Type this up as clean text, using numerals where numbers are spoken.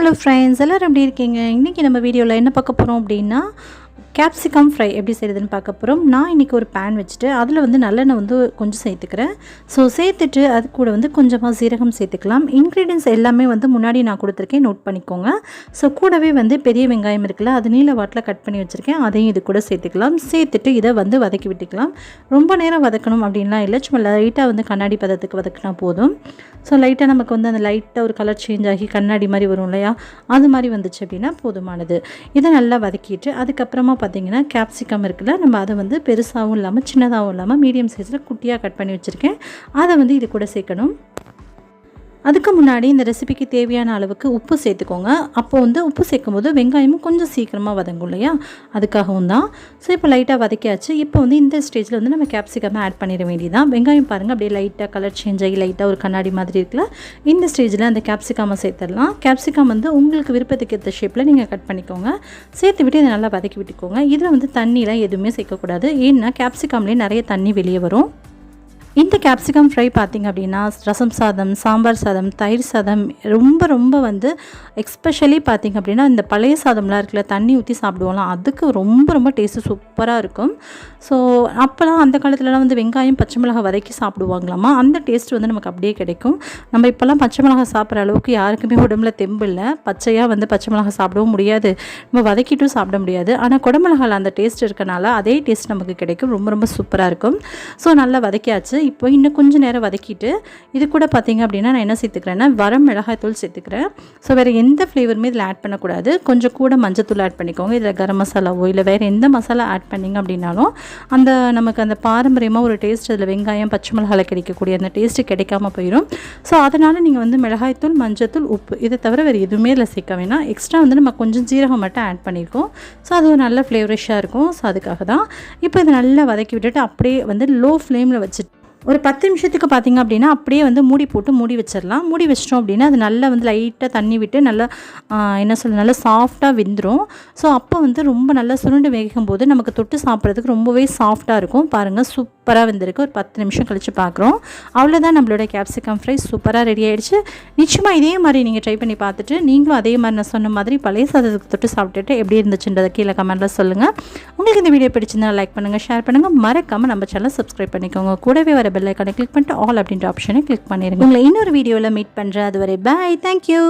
Hello friends, எல்லாரும் எப்படி இருக்கீங்க? இன்னைக்கு நம்ம வீடியோல என்ன பார்க்க போறோம் அப்படினா Capsicum fry எப்படி செய்யறதுன்னு பார்க்க போறோம். நான் இன்னைக்கு ஒரு pan வச்சிட்டு அதுல வந்து நல்லெண்ணெய் வந்து கொஞ்சம் சேர்த்துக்கிறேன். சோ சேர்த்துட்டு அது கூட வந்து கொஞ்சமா சீரகம் சேர்த்துக்கலாம். இன்கிரிடியன்ட்ஸ் எல்லாமே வந்து முன்னாடி நான் கொடுத்திருக்கேன், நோட் பண்ணிக்கோங்க. சோ கூடவே வந்து பெரிய வெங்காயம் இருக்குல, அது நீல வாட்ல கட் பண்ணி வச்சிருக்கேன். அதையும் இது கூட சேர்த்துக்கலாம். சேர்த்துட்டு இத வந்து வதக்கி விட்டுக்கலாம். ரொம்ப நேரம் வதக்கணும் அப்படின்லாம் இல்ல. சும்மா லைட்டா வந்து கண்ணாடி பதத்துக்கு வதக்கினா போதும். சோ லைட்டா நமக்கு வந்து அந்த லைட்டா ஒரு கலர் சேஞ்ச் ஆகி கண்ணாடி மாதிரி வரும் இல்லையா, அது மாதிரி வந்துச்சு அப்படினா போதுமானது. இத நல்லா வதக்கிட்டு அதுக்கு அப்புறமா பாத்தீங்கன்னா கேப்சிகம் இருக்குல, நம்ம அதை வந்து பெருசாவும் இல்லாம சின்னதாவும் இல்லாம மீடியம் சைஸ்ல குட்டியா கட் பண்ணி வச்சிருக்கேன். அதை வந்து இது கூட சேர்க்கணும். அதுக்கு முன்னாடி இந்த ரெசிபிக்கு தேவையான அளவுக்கு உப்பு சேர்த்துக்கோங்க. அப்போ வந்து உப்பு சேர்க்கும்போது வெங்காயமும் கொஞ்சம் சீக்கிரமாக வதங்கும் இல்லையா, அதுக்காகவும் தான். ஸோ இப்போ லைட்டாக வதக்கியாச்சு. இப்போ வந்து இந்த ஸ்டேஜில் வந்து நம்ம கேப்சிகம் ஆட் பண்ணிட வேண்டியதான். வெங்காயம் பாருங்கள் அப்படியே லைட்டாக கலர் சேஞ்ச் ஆகி லைட்டாக ஒரு கண்ணாடி மாதிரி இருக்குல்ல, இந்த ஸ்டேஜில் அந்த கேப்சிகமை சேர்த்துடலாம். கேப்சிகம் வந்து உங்களுக்கு விருப்பத்துக்கு ஏற்ற ஷேப்பில் நீங்கள் கட் பண்ணிக்கோங்க. சேர்த்து விட்டு இதை நல்லா வதக்கி விட்டுக்கோங்க. இதில் வந்து தண்ணிலாம் எதுவுமே சேர்க்கக்கூடாது. ஏன்னா கேப்சிகம்லேயே நிறைய தண்ணி வெளியே வரும். இந்த கேப்சிகம் ஃப்ரை பார்த்திங்க அப்படின்னா ரசம் சாதம், சாம்பார் சாதம், தயிர் சாதம், ரொம்ப வந்து எக்ஸ்பெஷலி பார்த்திங்க அப்படின்னா இந்த பழைய சாதம்லாம் இருக்குல்ல, தண்ணி ஊற்றி சாப்பிடுவோம்லாம், அதுக்கு ரொம்ப டேஸ்ட்டு சூப்பராக இருக்கும். ஸோ அப்போலாம் அந்த காலத்துலலாம் வந்து வெங்காயம் பச்சை மிளகாய் வதக்கி சாப்பிடுவாங்களாமா. அந்த டேஸ்ட் வந்து நமக்கு அப்படியே கிடைக்கும். நம்ம இப்போல்லாம் பச்சை மிளகாய் சாப்பிட்ற அளவுக்கு யாருக்குமே உடம்புல தெம்பு இல்லை. பச்சையாக வந்து பச்சை மிளகாய் சாப்பிடவும் முடியாது, நம்ம வதக்கிட்டும் சாப்பிட முடியாது. ஆனால் குடமிளகாயில் அந்த டேஸ்ட் இருக்கனால அதே டேஸ்ட் நமக்கு கிடைக்கும். ரொம்ப சூப்பராக இருக்கும். ஸோ நல்லா வதக்கியாச்சு. இப்போ இன்னும் கொஞ்சம் நேரம் வதக்கிட்டு இது கூட பார்த்தீங்க அப்படின்னா நான் என்ன சேர்த்துக்கிறேன்னா வரம் மிளகாய்த்தூள் சேர்த்துக்கிறேன். ஸோ வேறு எந்த ஃப்ளேவருமே இதில் ஆட் பண்ணக்கூடாது. கொஞ்சம் கூட மஞ்சத்தூள் ஆட் பண்ணிக்கோங்க. இதில் கரம் மசாலாவோ இல்லை வேறு எந்த மசாலா ஆட் பண்ணிங்க அப்படின்னாலும் அந்த நமக்கு அந்த பாரம்பரியமாக ஒரு டேஸ்ட் அதில் வெங்காயம் பச்சை மிளகாயில் கிடைக்கக்கூடிய அந்த டேஸ்ட்டு கிடைக்காம போயிடும். ஸோ அதனால் நீங்கள் வந்து மிளகாய்த்தூள், மஞ்சத்தூள், உப்பு இதை தவிர வேறு எதுவுமே இதில் சேர்க்க வேணாம். எக்ஸ்ட்ரா வந்து நம்ம கொஞ்சம் ஜீரகம் மட்டும் ஆட் பண்ணியிருக்கோம். ஸோ அது ஒரு நல்ல ஃப்ளேவரிஷாக இருக்கும். ஸோ அதுக்காக தான் இப்போ இதை நல்லா வதக்கி விட்டுட்டு அப்படியே வந்து லோ ஃப்ளேமில் வச்சுட்டு ஒரு 10 நிமிஷத்துக்கு பார்த்திங்க அப்படின்னா அப்படியே வந்து மூடி போட்டு மூடி வச்சிடலாம். மூடி வச்சிட்டோம் அப்படின்னா அது நல்லா வந்து லைட்டாக தண்ணி விட்டு நல்லா நல்லா சாஃப்டாக வெந்துடும். ஸோ அப்போ வந்து ரொம்ப நல்லா சுருண்டு வேகும் போது நமக்கு தொட்டு சாப்பிட்றதுக்கு ரொம்பவே சாஃப்டாக இருக்கும். பாருங்கள் சூப்பராக வெந்திருக்கு. ஒரு 10 நிமிஷம் கழித்து பார்க்குறோம். அவ்வளோதான், நம்மளோட கேப்சிகம் ஃப்ரை சூப்பராக ரெடி ஆகிடுச்சு. நிச்சயமாக இதே மாதிரி நீங்கள் ட்ரை பண்ணி பார்த்துட்டு நீங்களும் அதே மாதிரி நான் சொன்ன மாதிரி பழைய சாதத்துக்கு தொட்டு சாப்பிட்டுட்டு எப்படி இருந்துச்சுன்றதை கீழே கமெண்ட்டில் சொல்லுங்கள். உங்களுக்கு இந்த வீடியோ பிடிச்சிருந்தா லைக் பண்ணுங்கள், ஷேர் பண்ணுங்கள், மறக்காமல் நம்ம சேனலை சப்ஸ்கிரைப் பண்ணிக்கோங்க. கூடவே வர பெல் ஐகானை கிளிக் பண்ணிட்டு ஆல் அப்படின்ற ஆப்ஷனை கிளிக் பண்ணிடுங்க. உங்களை இன்னொரு வீடியோவில் மீட் பண்ணுறேன். அதுவரை பாய், தேங்க்யூ.